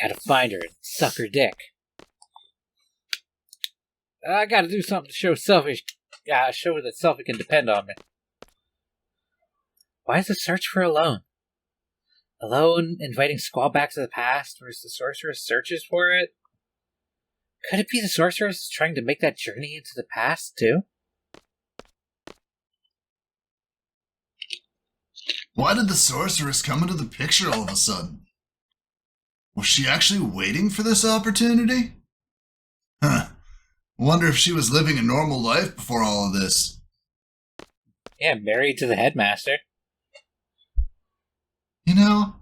Gotta find her and suck her dick. I gotta do something to show that Selfie can depend on me. Why is the search for Alone? Alone inviting Squall back to the past, whereas the sorceress searches for it? Could it be the sorceress trying to make that journey into the past, too? Why did the sorceress come into the picture all of a sudden? Was she actually waiting for this opportunity? Huh. Wonder if she was living a normal life before all of this. Yeah, married to the headmaster. You know,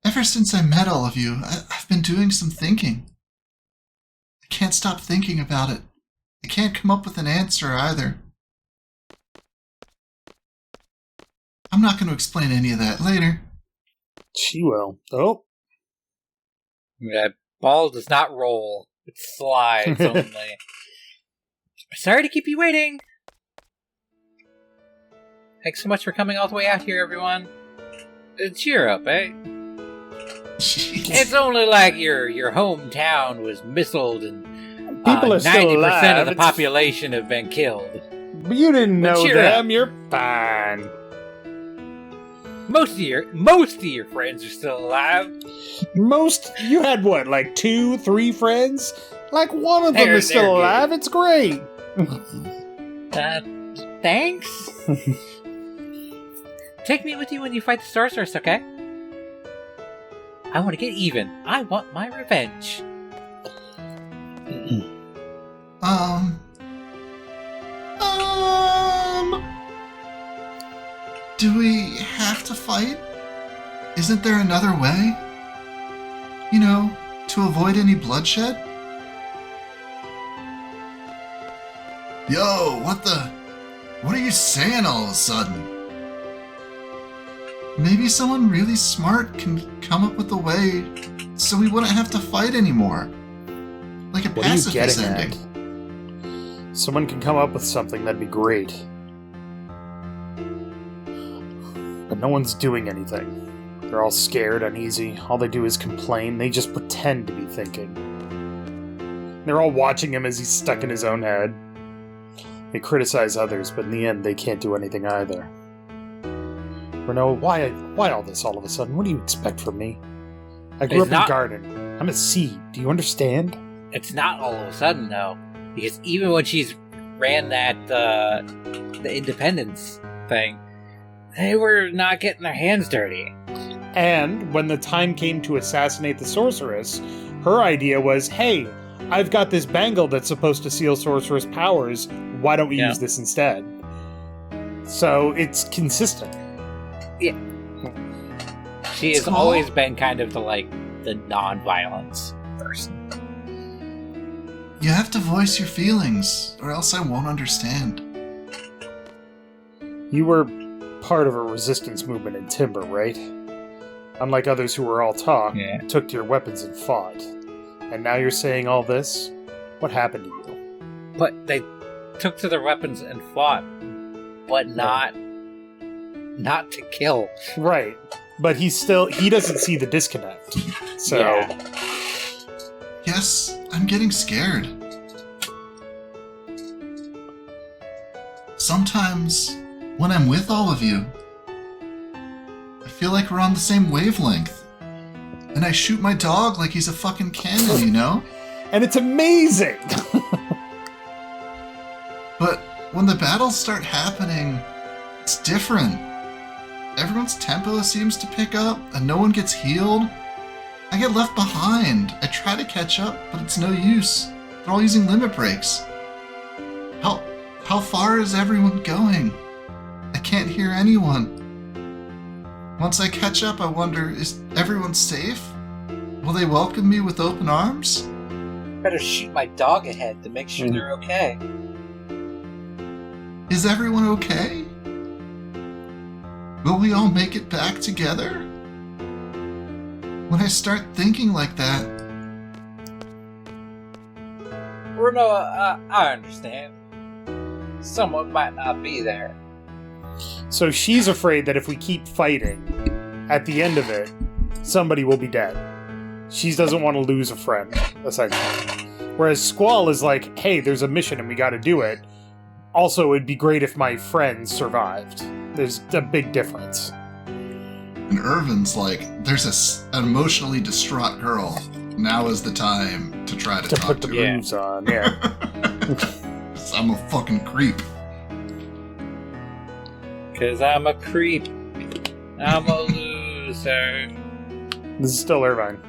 ever since I met all of you, I've been doing some thinking. I can't stop thinking about it. I can't come up with an answer either. I'm not going to explain any of that later. She will. Oh. That ball does not roll. It slides only. Sorry to keep you waiting. Thanks so much for coming all the way out here, everyone. Cheer up, eh? Jeez. It's only like your hometown was missiled and People are still 90% alive. of the population have been killed. But you didn't know cheer them. up. You're fine. Most of your friends are still alive. You had what, like 2, 3 friends? Like one of them is They're still alive. good. It's great. Thanks. Take me with you when you fight the sorceress, okay? I want to get even. I want my revenge. Do we have to fight? Isn't there another way? You know, to avoid any bloodshed? Yo, what are you saying all of a sudden? Maybe someone really smart can come up with a way so we wouldn't have to fight anymore. Like a What are you pacifist getting ending. at? Someone can come up with something, that'd be great. But no one's doing anything. They're all scared, uneasy. All they do is complain. They just pretend to be thinking. They're all watching him as he's stuck in his own head. They criticize others, but in the end, they can't do anything either. Rinoa, why all this all of a sudden? What do you expect from me? I grew up in the garden. I'm a seed. Do you understand? It's not all of a sudden, though. Because even when she's ran that, the independence thing, they were not getting their hands dirty. And when the time came to assassinate the sorceress, her idea was, hey, I've got this bangle that's supposed to seal sorceress powers. Why don't we use this instead? So it's consistent. Yeah. She has always been kind of the non-violence person. You have to voice your feelings, or else I won't understand. You were part of a resistance movement in Timber, right? Unlike others who were all talk, took to your weapons and fought. And now you're saying all this? What happened to you? But they took to their weapons and fought, but not to kill. Right. But he doesn't see the disconnect. So... Yeah. Yes, I'm getting scared. Sometimes, when I'm with all of you, I feel like we're on the same wavelength. And I shoot my dog like he's a fucking cannon, you know? And it's amazing! But when the battles start happening, it's different. Everyone's tempo seems to pick up, and no one gets healed. I get left behind. I try to catch up, but it's no use. They're all using limit breaks. How far is everyone going? I can't hear anyone. Once I catch up, I wonder, is everyone safe? Will they welcome me with open arms? Better shoot my dog ahead to make sure they're okay. Is everyone okay? Will we all make it back together? When I start thinking like that... Rinoa, I understand. Someone might not be there. So she's afraid that if we keep fighting, at the end of it, somebody will be dead. She doesn't want to lose a friend, essentially. Whereas Squall is like, hey, there's a mission and we gotta do it. Also, it'd be great if my friends survived. There's a big difference. And Irvin's like, there's an emotionally distraught girl. Now is the time to try to talk put the to her. moves on, yeah. I'm a fucking creep. Cause I'm a creep. I'm a loser. This is still Irvine.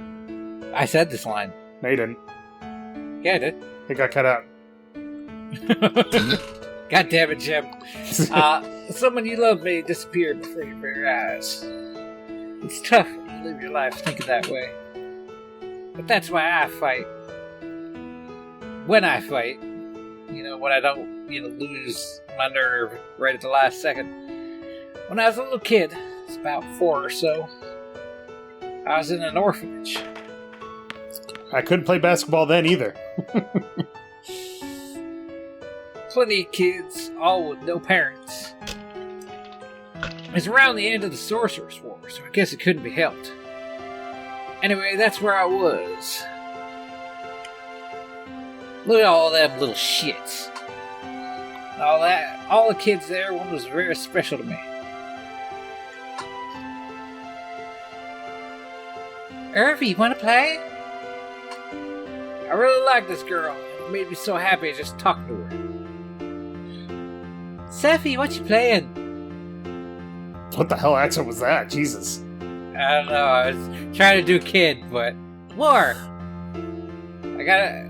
I said this line. No, you didn't. Yeah, I did. It got cut out. God damn it, Jim. Someone you love may disappear before your very eyes. It's tough when you live your life thinking that way. But that's why I fight. When I fight, when I don't, lose my nerve right at the last second. When I was a little kid, it's about 4 or so, I was in an orphanage. I couldn't play basketball then either. Plenty of kids, all with no parents. It's around the end of the Sorcerer's War, so I guess it couldn't be helped. Anyway, that's where I was. Look at all them little shits. All the kids there, one was very special to me. Irvy, you want to play? I really like this girl. It made me so happy just talking to her. Seffi, what you playing? What the hell accent was that? Jesus. I don't know. I was trying to do kid, but more. I gotta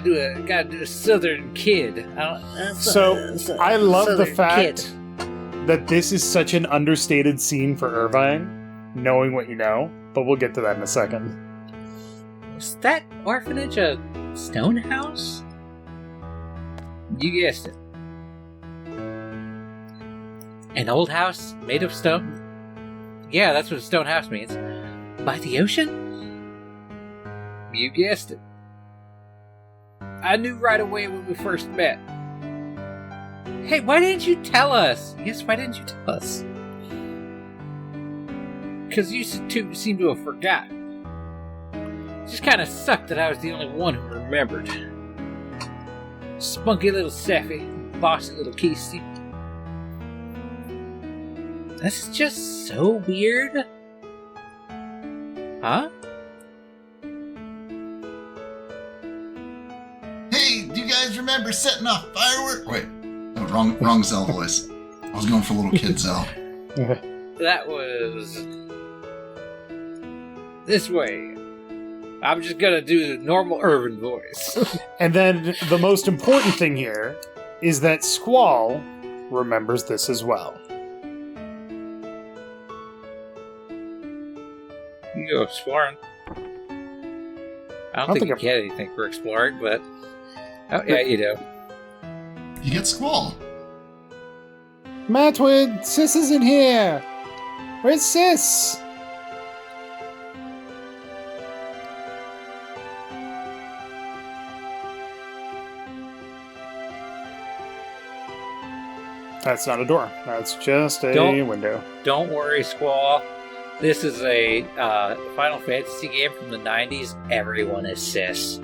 do a southern kid. I love the fact that this is such an understated scene for Irvine, knowing what you know. But we'll get to that in a second. Was that orphanage a stone house? You guessed it. An old house made of stone? Yeah, that's what a stone house means. By the ocean? You guessed it. I knew right away when we first met. Hey, why didn't you tell us? Yes, why didn't you tell us? Because you two seem to have forgotten. It just kind of sucked that I was the only one who remembered. Spunky little Seffi, bossy little Keesty. This is just so weird. Huh? Hey, do you guys remember setting off fireworks? Wait, no, wrong Zell voice. I was going for little kid Zell. That was... this way. I'm just gonna do the normal Irvin voice. And then the most important thing here is that Squall remembers this as well. You go exploring. I don't think you get anything for exploring, but... oh, yeah, you do. You get Squall. Matwood, Sis isn't here! Where's Sis? That's not a door. That's just a window. Don't worry, Squall. This is a Final Fantasy game from the 90s. Everyone is cis.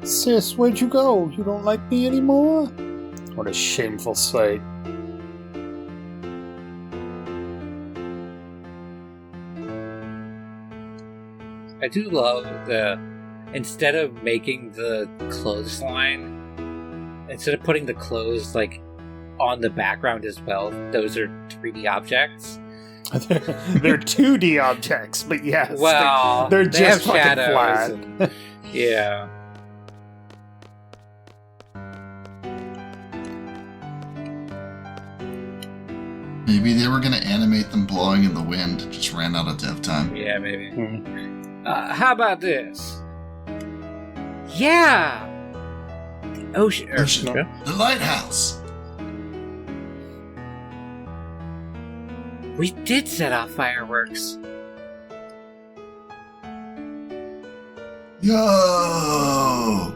Sis, where'd you go? You don't like me anymore? What a shameful sight. I do love the... instead of making the clothesline, instead of putting the clothes, on the background as well, those are 3D objects. They're 2D objects, but yes. Well, they're just have fucking flat. and, yeah. Maybe they were going to animate them blowing in the wind. Just ran out of dev time. Yeah, maybe. How about this? Yeah! The ocean. The lighthouse. We did set off fireworks. Yo!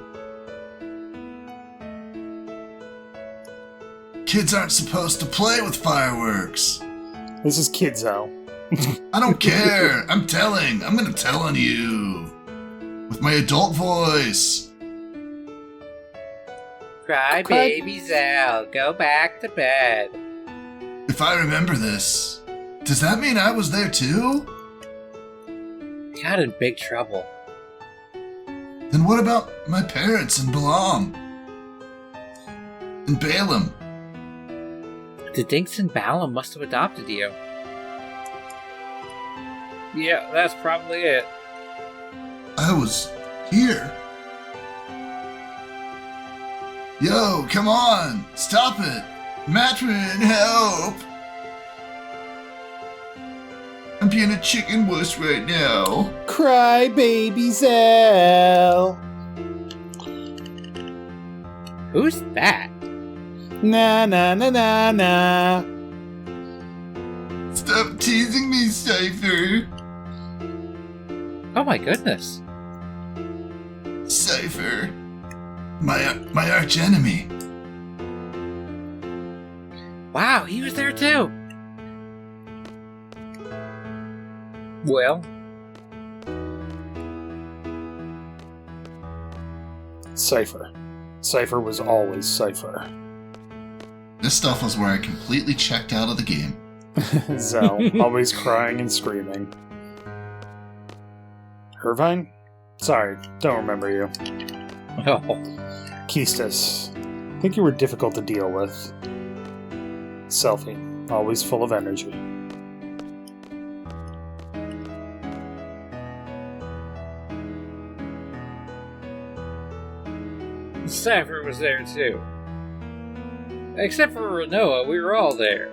Kids aren't supposed to play with fireworks. This is Kidzo. I don't care. I'm gonna tell on you. With my adult voice. Cry baby Zell, go back to bed. If I remember this, does that mean I was there too? Got in big trouble. Then what about my parents and Balaam? And Balaam? The Dinks and Balaam must have adopted you. Yeah, that's probably it. I was here. Yo, come on! Stop it! Matron, help! I'm being a chicken wuss right now. Cry, baby Zell. Who's that? Na na na na na. Stop teasing me, Cypher. Oh my goodness. Cypher. My arch enemy. Wow, he was there too. Well, Cypher. Cypher was always Cypher. This stuff was where I completely checked out of the game. Zell, always crying and screaming. Irvine? Sorry, don't remember you. oh, Keistis. Think you were difficult to deal with. Selfie, always full of energy. Cypher was there too. Except for Rinoa, we were all there.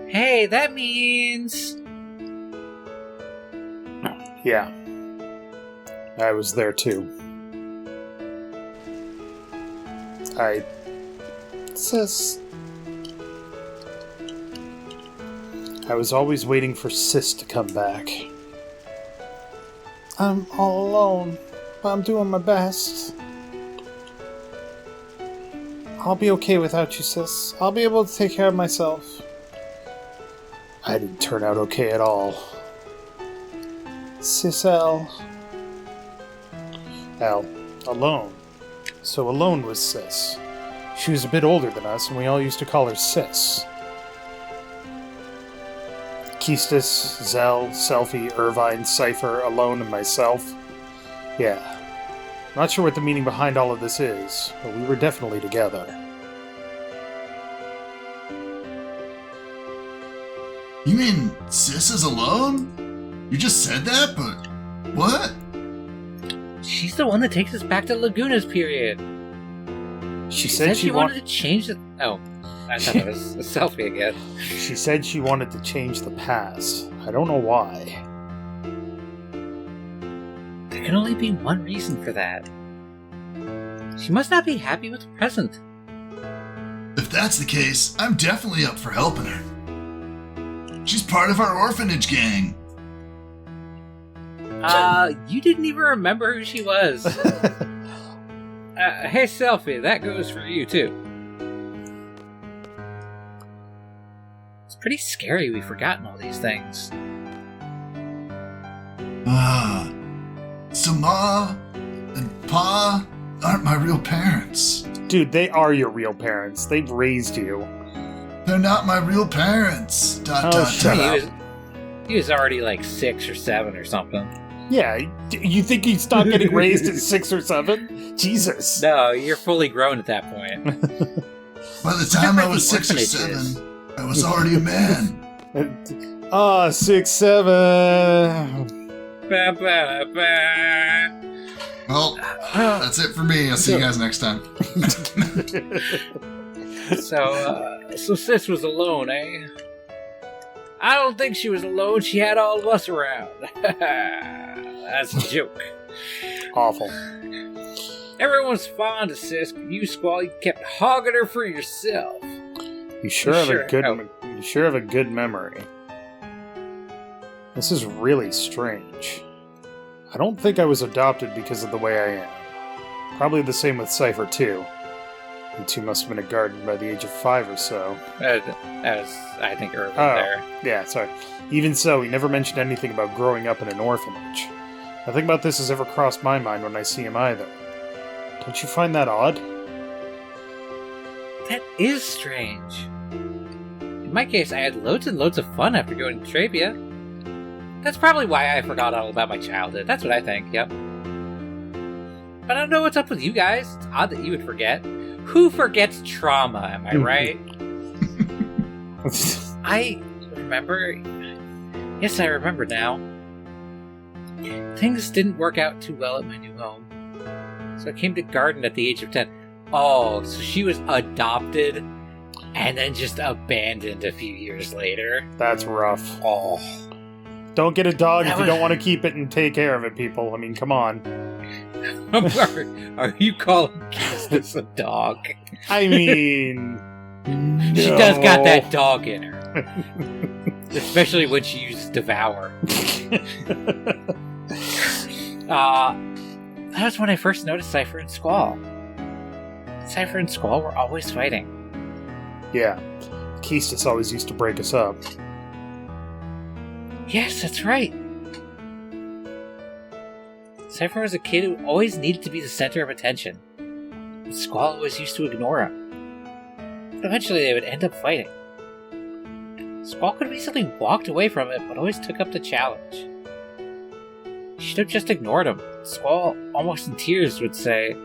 Hey, that means... Yeah. I was there too. Sis. I was always waiting for Sis to come back. I'm all alone, but I'm doing my best. I'll be okay without you, Sis. I'll be able to take care of myself. I didn't turn out okay at all. Sis L. L. Alone. So Alone was Sis. She was a bit older than us, and we all used to call her Sis. Keistis, Zell, Selfie, Irvine, Cypher, Alone, and myself. Yeah. Not sure what the meaning behind all of this is, but we were definitely together. You mean Sis is alone? You just said that, but what? She's the one that takes us back to Laguna's period. She said she wanted to change the... Oh, I thought it was a selfie again. She said she wanted to change the past. I don't know why. There can only be one reason for that. She must not be happy with the present. If that's the case, I'm definitely up for helping her. She's part of our orphanage gang. You didn't even remember who she was. Hey, Selfie, that goes for you, too. It's pretty scary we've forgotten all these things. So Ma and Pa aren't my real parents. Dude, they are your real parents. They've raised you. They're not my real parents. Shut up. He was already like 6 or 7 or something. Yeah, you think he stopped getting raised at 6 or 7? Jesus. No, you're fully grown at that point. By the time I was 6 or 7, I was already a man. 6, 7. Ba, ba, ba. Well, that's it for me. I'll see you guys next time. So Sis was alone, eh? I don't think she was alone. She had all of us around. That's a joke. Awful. Everyone's fond of Sis, but you, Squall, you kept hogging her for yourself. You sure have a good memory. This is really strange. I don't think I was adopted because of the way I am. Probably the same with Cypher, too. You two must have been a garden by the age of 5 or so. That was, I think, early there. Yeah, sorry. Even so, he never mentioned anything about growing up in an orphanage. Nothing about this has ever crossed my mind when I see him either. Don't you find that odd? That is strange. In my case, I had loads and loads of fun after going to Travia. That's probably why I forgot all about my childhood. That's what I think, yep. But I don't know what's up with you guys. It's odd that you would forget. Who forgets trauma, am I right? I remember... Yes, I remember now. Things didn't work out too well at my new home. So I came to Garden at the age of 10. Oh, so she was adopted and then just abandoned a few years later. That's rough. Oh. Don't get a dog if you don't want to keep it and take care of it, people. I mean, come on. Are you calling this a dog? I mean... No. She does got that dog in her. Especially when she uses Devour. That was when I first noticed Cypher and Squall. Cypher and Squall were always fighting. Yeah. Keistis always used to break us up. Yes, that's right. Cypher was a kid who always needed to be the center of attention. But Squall always used to ignore him. But eventually they would end up fighting. Squall could have easily walked away from it, but always took up the challenge. She should have just ignored him. Squall, almost in tears, would say,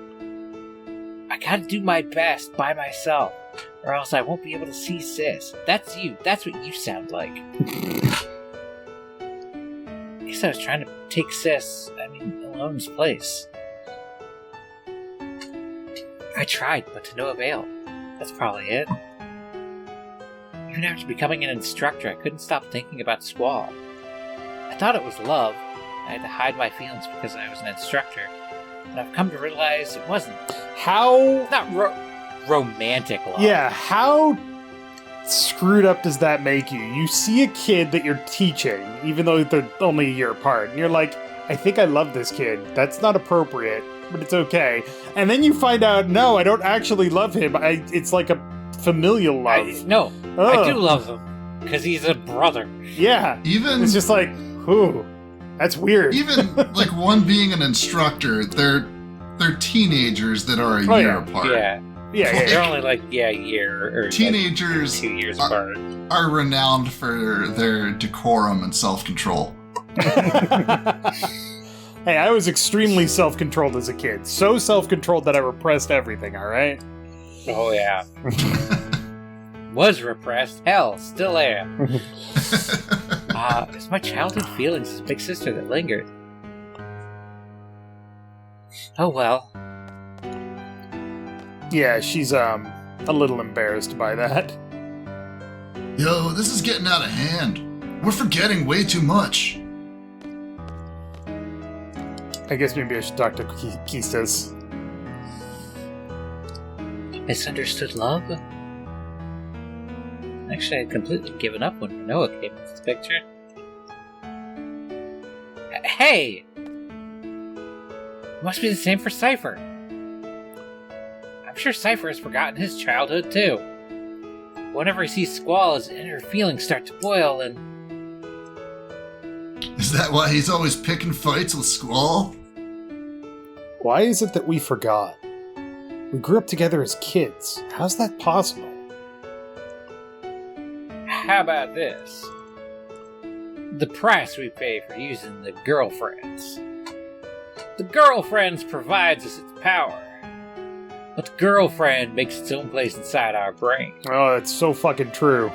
I gotta do my best by myself, or else I won't be able to see Sis. That's you. That's what you sound like. I guess I was trying to take Alone's place. I tried, but to no avail. That's probably it. Even after becoming an instructor, I couldn't stop thinking about Squall. I thought it was love. I had to hide my feelings because I was an instructor. But I've come to realize it wasn't. How... It's not romantic love. Yeah, how screwed up does that make you? You see a kid that you're teaching, even though they're only a year apart, and you're like, I think I love this kid. That's not appropriate, but it's okay. And then you find out, no, I don't actually love him. It's like a familial love. I do love him, because he's a brother. Yeah. It's just like, ooh, that's weird. Even, like, one being an instructor, they're teenagers that are a year apart. Yeah. Yeah, they're only like, a year or teenagers like 2 years apart. Are renowned for their decorum and self-control. Hey, I was extremely self-controlled as a kid. So self-controlled that I repressed everything, alright? Oh, yeah. Was repressed. Hell, still am. It's my childhood feelings as big sister that lingered. Oh, well. Yeah, she's, a little embarrassed by that. Yo, this is getting out of hand. We're forgetting way too much. I guess maybe I should talk to Keistis. Misunderstood love? Actually, I'd completely given up when Rinoa came into the picture. Hey! Must be the same for Cypher. I'm sure Cypher has forgotten his childhood, too. Whenever he sees Squall, his inner feelings start to boil, and... Is that why he's always picking fights with Squall? Why is it that we forgot? We grew up together as kids. How's that possible? How about this? The price we pay for using the girlfriends. The girlfriends provides us its power. But the girlfriend makes its own place inside our brain. Oh, that's so fucking true.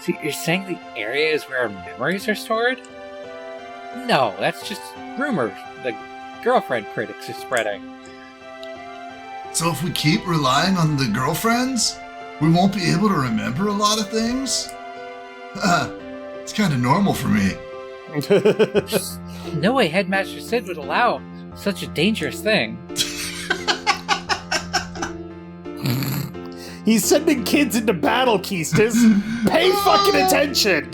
So you're saying the area is where our memories are stored? No, that's just rumors the girlfriend critics are spreading. So if we keep relying on the girlfriends, we won't be able to remember a lot of things? It's kind of normal for me. No way Headmaster Sid would allow such a dangerous thing. He's sending kids into battle, Keistis. Pay fucking attention.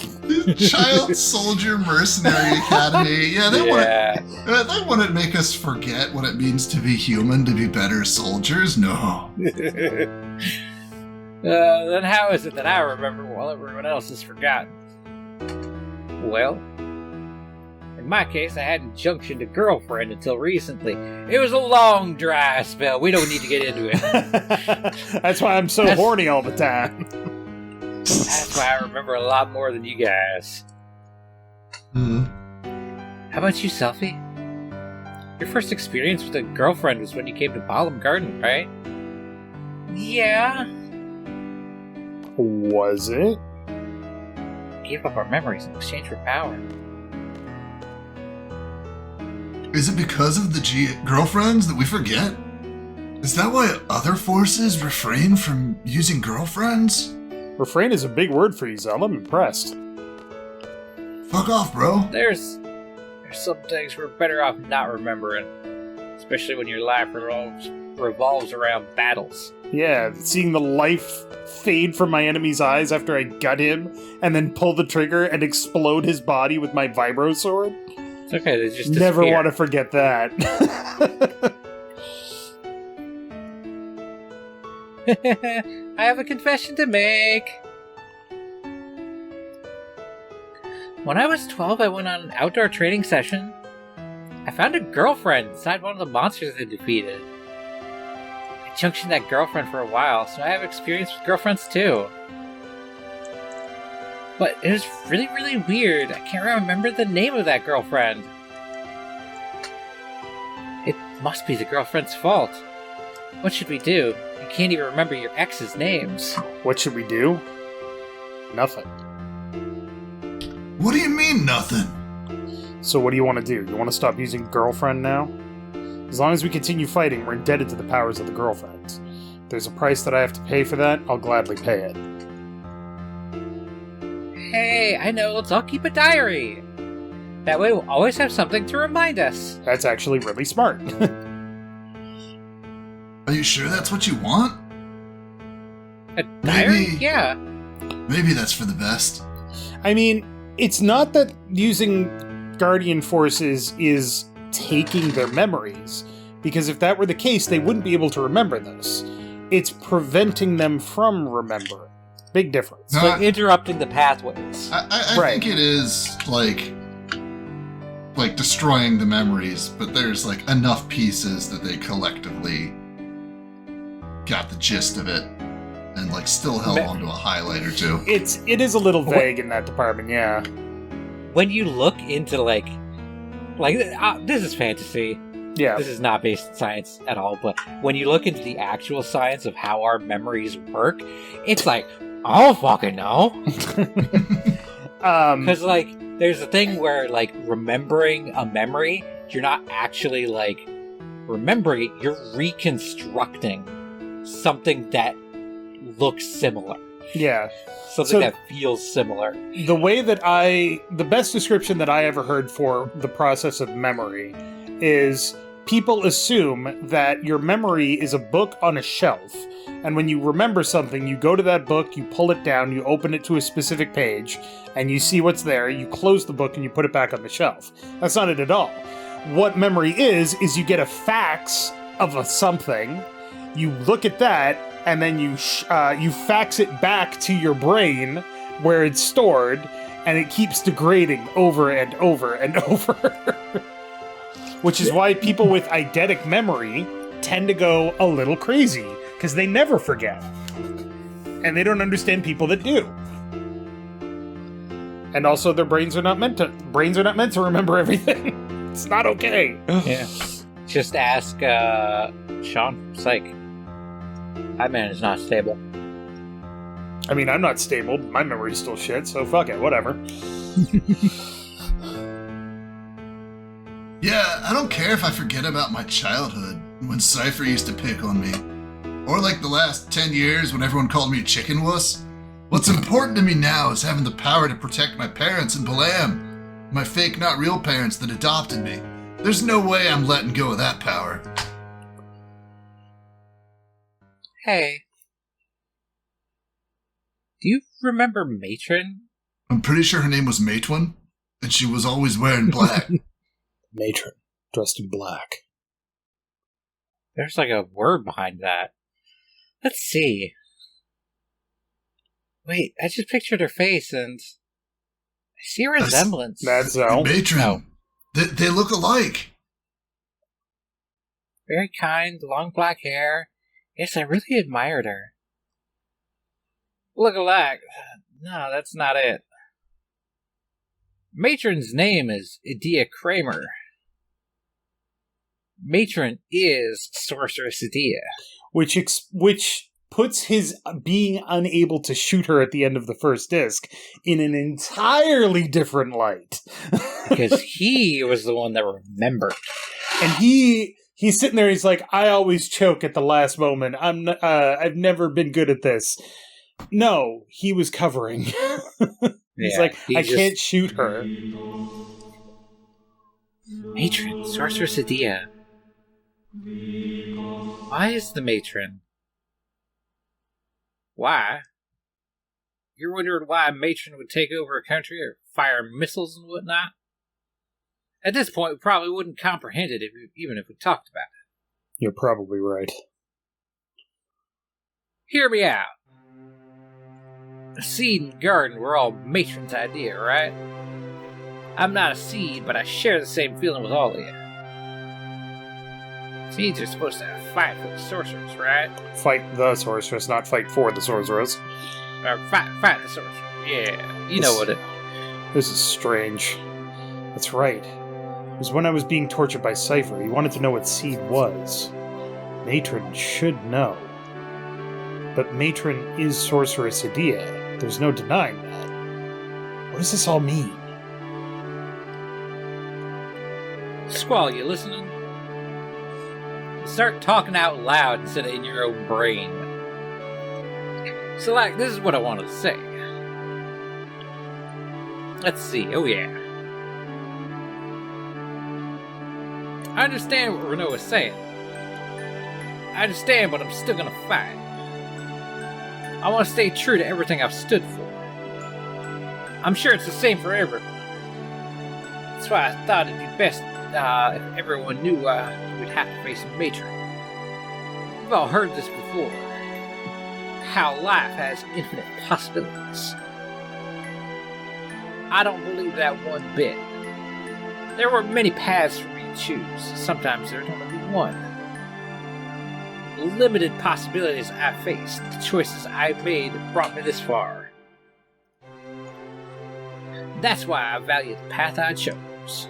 Child Soldier Mercenary Academy. Yeah, they want to make us forget what it means to be human, to be better soldiers. No. Then how is it that I remember while everyone else has forgotten? Well, in my case, I hadn't junctioned a girlfriend until recently. It was a long, dry spell. We don't need to get into it. That's why I'm so horny all the time. That's why I remember a lot more than you guys. How about you, Selfie? Your first experience with a girlfriend was when you came to Balam Garden, right? Yeah. Was it? Gave up our memories in exchange for power. Is it because of the girlfriends that we forget? Is that why other forces refrain from using girlfriends? Refrain is a big word for you, Zell. I'm impressed. Fuck off, bro. There's some things we're better off not remembering. Especially when your life revolves around battles. Yeah, seeing the life fade from my enemy's eyes after I gut him, and then pull the trigger and explode his body with my vibro sword. It's okay, they just never disappear. want to forget that. I have a confession to make. When I was 12, I went on an outdoor training session. I found a girlfriend inside one of the monsters I defeated. I junctioned that girlfriend for a while, so I have experience with girlfriends too. But it was really, really weird. I can't remember the name of that girlfriend. It must be the girlfriend's fault. What should we do? You can't even remember your ex's names. What should we do? Nothing. What do you mean, nothing? So what do you want to do? You want to stop using girlfriend now? As long as we continue fighting, we're indebted to the powers of the girlfriends. If there's a price that I have to pay for that, I'll gladly pay it. Hey, I know, let's all keep a diary. That way we'll always have something to remind us. That's actually really smart. Are you sure that's what you want? A diary? Maybe. Yeah. Maybe that's for the best. I mean, it's not that using Guardian Forces is taking their memories, because if that were the case, they wouldn't be able to remember this. It's preventing them from remembering. Big difference. It's like interrupting the pathways. I think it is like destroying the memories, but there's like enough pieces that they collectively got the gist of it and like still held onto a highlight or two. It is a little vague in that department, yeah. When you look into this is fantasy. Yeah. This is not based in science at all, but when you look into the actual science of how our memories work, it's like, I don't fucking know. Because, there's a thing where, remembering a memory, you're not actually, remembering it, you're reconstructing something that looks similar. Yeah. Something that feels similar. The best description that I ever heard for the process of memory is people assume that your memory is a book on a shelf, and when you remember something, you go to that book, you pull it down, you open it to a specific page, and you see what's there, you close the book, and you put it back on the shelf. That's not it at all. What memory is you get a fax of something, you look at that, and then you fax it back to your brain where it's stored, and it keeps degrading over and over and over. Which is why people with eidetic memory tend to go a little crazy, because they never forget. And they don't understand people that do. And also their brains are not meant to remember everything. It's not okay. Yeah. Just ask Sean from Psych. That man is not stable. I mean, I'm not stable. My memory's still shit, so fuck it, whatever. Yeah, I don't care if I forget about my childhood, when Cypher used to pick on me. Or the last 10 years when everyone called me a chicken wuss. What's important to me now is having the power to protect my parents in Balam. My fake, not real parents that adopted me. There's no way I'm letting go of that power. Hey. Do you remember Matron? I'm pretty sure her name was Matwin, and she was always wearing black. Matron, dressed in black. There's like a word behind that. Let's see. Wait, I just pictured her face and I see a resemblance. That's all. Matron. No. They look alike. Very kind, long black hair. Yes, I really admired her. Look alike. No, that's not it. Matron's name is Idea Kramer. Matron is Sorceress Idea. Which puts his being unable to shoot her at the end of the first disc in an entirely different light. Because he was the one that remembered. And he's sitting there, he's like, I always choke at the last moment. I've never been good at this. No, he was covering. He's like, I can't shoot her. Matron, Sorceress Idea. Why is the matron? Why? You're wondering why a matron would take over a country or fire missiles and whatnot? At this point, we probably wouldn't comprehend it even if we talked about it. You're probably right. Hear me out. A seed and garden were all matron's idea, right? I'm not a seed, but I share the same feeling with all of you. Seeds are supposed to fight for the sorceress, right? Fight the sorceress, not fight for the sorceress. Or fight the sorceress. Yeah, you know what it... This is strange. That's right. It was when I was being tortured by Cypher. He wanted to know what seed was. Matron should know. But Matron is Sorceress Idea. There's no denying that. What does this all mean? Squall, you listening? Start talking out loud instead of in your own brain. So, this is what I wanted to say. Let's see. Oh, yeah. I understand what Rinoa is saying. I understand, but I'm still gonna fight. I want to stay true to everything I've stood for. I'm sure it's the same for everyone. That's why I thought it'd be best if everyone knew we'd have to face a matron. We've all heard this before. How life has infinite possibilities. I don't believe that one bit. There were many paths for me to choose. Sometimes there'd only be one. The limited possibilities I faced, the choices I made brought me this far. That's why I value the path I chose.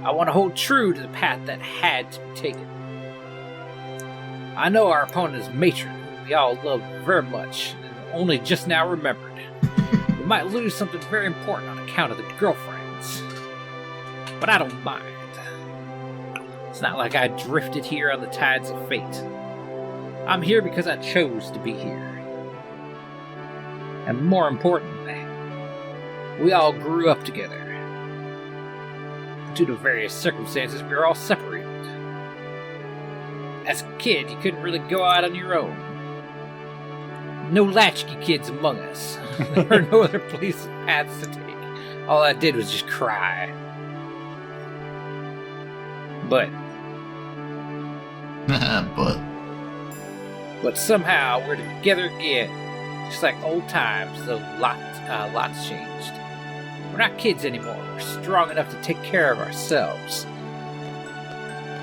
I want to hold true to the path that had to be taken. I know our opponent is Matron, who we all love very much, and only just now remembered. We might lose something very important on account of the girlfriends. But I don't mind. It's not like I drifted here on the tides of fate. I'm here because I chose to be here. And more importantly, we all grew up together. Due to various circumstances, we were all separated. As a kid, you couldn't really go out on your own. No latchkey kids among us. There were no other places and paths to take. All I did was just cry. But somehow we're together again. Just like old times, though lots changed. We're not kids anymore. We're strong enough to take care of ourselves.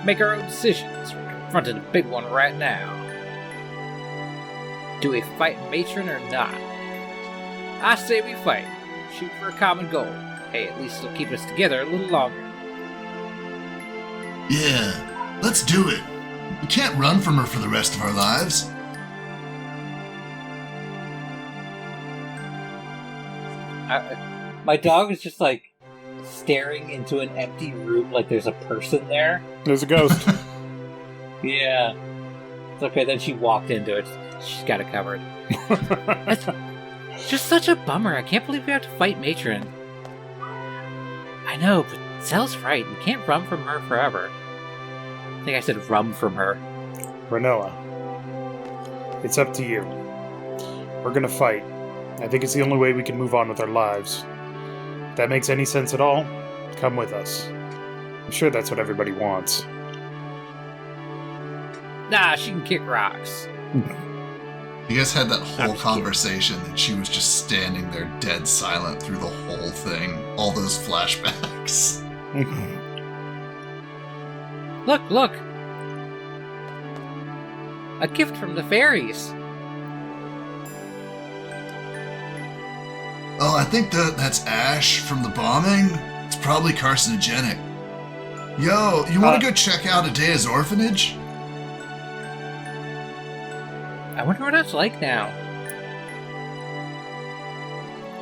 Make our own decisions. We're confronting a big one right now. Do we fight Matron or not? I say we fight. Shoot for a common goal. Hey, at least it'll keep us together a little longer. Yeah, let's do it. We can't run from her for the rest of our lives. My dog is just staring into an empty room like there's a person there. There's a ghost. Yeah. It's okay, then she walked into it. She's got it covered. It's just such a bummer. I can't believe we have to fight Matron. I know, but Zell's right. We can't run from her forever. I think I said run from her. Rinoa, it's up to you. We're gonna fight. I think it's the only way we can move on with our lives. If that makes any sense at all, come with us. I'm sure that's what everybody wants. Nah, she can kick rocks. You guys had that whole conversation and she was just standing there dead silent through the whole thing. All those flashbacks. Look! A gift from the fairies. Oh, I think that's ash from the bombing. It's probably carcinogenic. Yo, you want to go check out Adea's orphanage? I wonder what it's like now.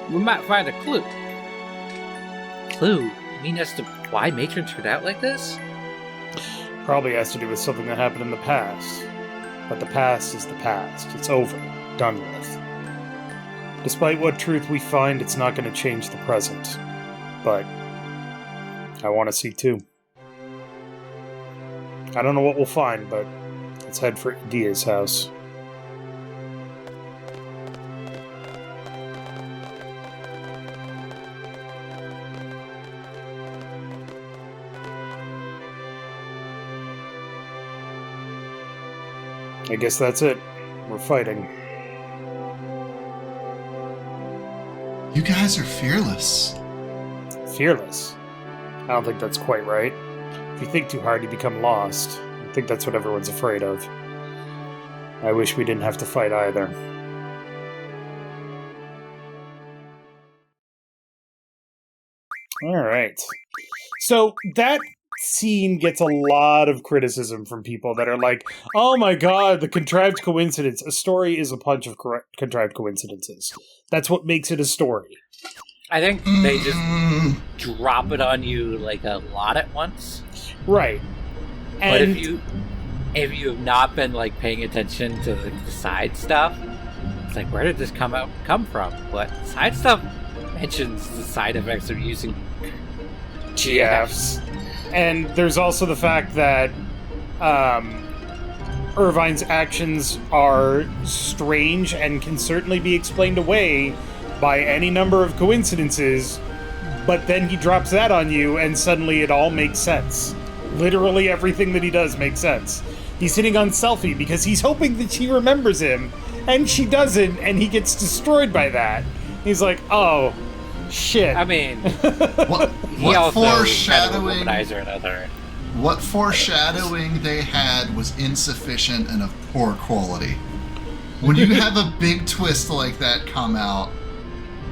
We might find a clue. Clue? You mean as to why Matron turned out like this? Probably has to do with something that happened in the past. But the past is the past. It's over. Done with. Despite what truth we find, it's not going to change the present. But I want to see too. I don't know what we'll find, but let's head for Dia's house. I guess that's it. We're fighting. You guys are fearless. Fearless? I don't think that's quite right. If you think too hard, you become lost. I think that's what everyone's afraid of. I wish we didn't have to fight either. Alright. So, that scene gets a lot of criticism from people that are like, oh my god, the contrived coincidence. A story is a bunch of contrived coincidences. That's what makes it a story. I think they just drop it on you like a lot at once. Right. But if you have not been like paying attention to the side stuff, it's like, where did this come from? What side stuff mentions the side effects of using GFs. And there's also the fact that Irvine's actions are strange and can certainly be explained away by any number of coincidences, but then he drops that on you and suddenly it all makes sense. Literally everything that he does makes sense. He's hitting on Selfie because he's hoping that she remembers him, and she doesn't, and he gets destroyed by that. He's like, oh, shit. I mean, what foreshadowing? What foreshadowing they had was insufficient and of poor quality. When you have a big twist like that come out,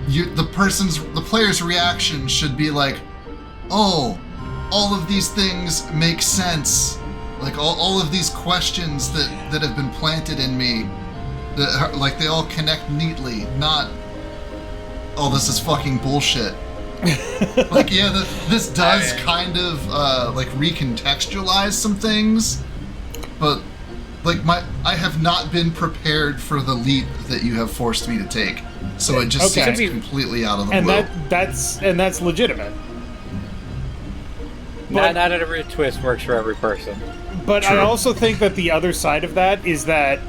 the player's reaction should be like, "Oh, all of these things make sense. Like all of these questions that have been planted in me, like they all connect neatly. Not, oh, this is fucking bullshit." Like, yeah, this does kind of like recontextualize some things, but like I have not been prepared for the leap that you have forced me to take, so it just seems completely out of the blue. And that's legitimate. But not every twist works for every person. But True. I also think that the other side of that is that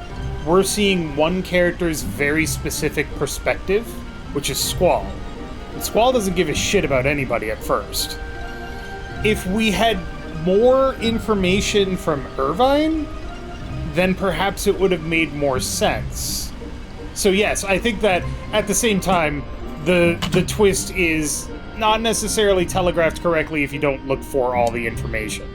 we're seeing one character's very specific perspective, which is Squall. And Squall doesn't give a shit about anybody at first. If we had more information from Irvine, then perhaps it would have made more sense. So yes, I think that at the same time, the twist is not necessarily telegraphed correctly if you don't look for all the information.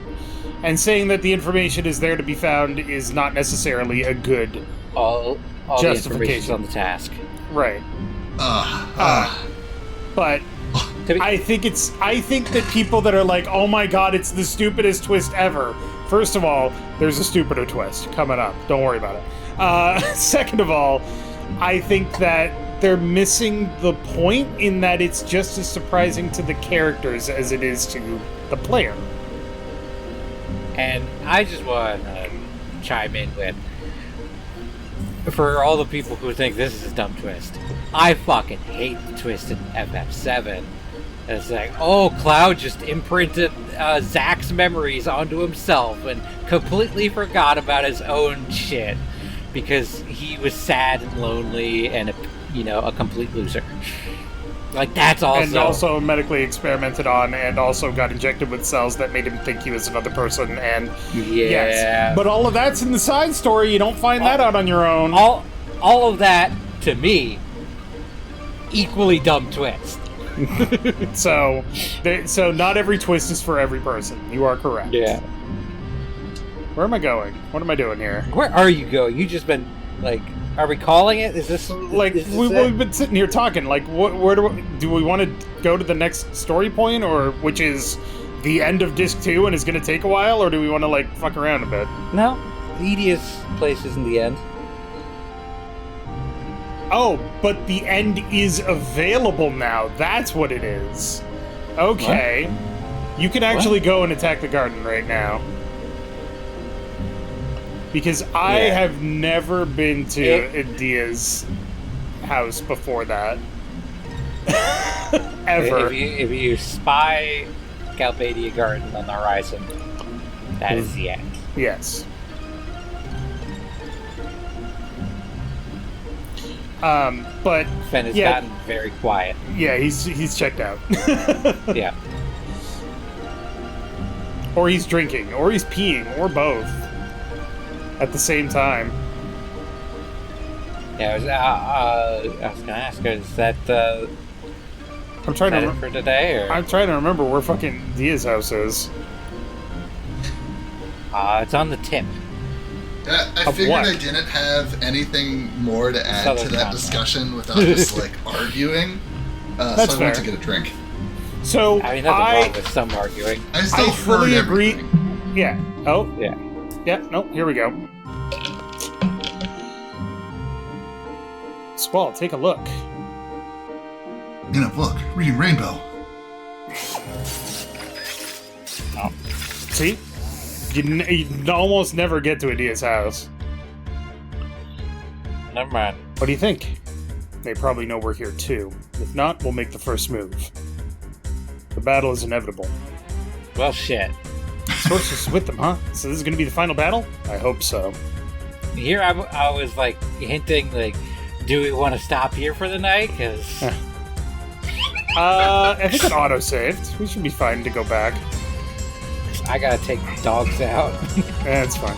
And saying that the information is there to be found is not necessarily a good all justification on the task. Right. But I think that people that are like, oh my god, it's the stupidest twist ever. First of all, there's a stupider twist coming up. Don't worry about it. Second of all, I think that they're missing the point in that it's just as surprising to the characters as it is to the player. And I just want to chime in with, for all the people who think this is a dumb twist, I fucking hate the twist in FF7. It's like, oh, Cloud just imprinted Zack's memories onto himself and completely forgot about his own shit because he was sad and lonely and a complete loser. Like, that's also... And also medically experimented on, and also got injected with cells that made him think he was another person, and... Yeah. Yes. But all of that's in the side story, you don't find that out on your own. All of that, to me, equally dumb twist. So not every twist is for every person. You are correct. Yeah. Where am I going? What am I doing here? Where are you going? You just been, like... Are we calling it? Is this like is this we've been sitting here talking? Like, where do we want to go to the next story point, or which is the end of Disc 2 and is going to take a while, or do we want to like fuck around a bit? No, the easiest place is in the end. Oh, but the end is available now. That's what it is. Okay, what? You can actually go and attack the garden right now. Because I have never been to India's house before that. Ever. If you spy Galbadia Garden on the horizon, that is the end. Yes. But Fen has gotten very quiet. Yeah, he's checked out. Yeah. Or he's drinking, or he's peeing, or both. At the same time. Yeah, I was gonna ask her, is that I'm trying to remember for today, or I'm trying to remember where fucking Dia's house is. It's on the tip. I figured I didn't have anything more to add to that discussion without just like arguing. That's so I went to get a drink. So I mean, nothing wrong with some arguing. I still fully agree. Yeah. Oh. Yeah. Yeah, no, here we go. Squall, take a look. In a book, reading Rainbow. Oh. See? You almost never get to Adia's house. Never mind. What do you think? They probably know we're here too. If not, we'll make the first move. The battle is inevitable. Well, shit. Sources with them, huh? So this is going to be the final battle? I hope so. Here I was like hinting, like, do we want to stop here for the night? Because I think it auto-saved. We should be fine to go back. I gotta take the dogs out. That's fine.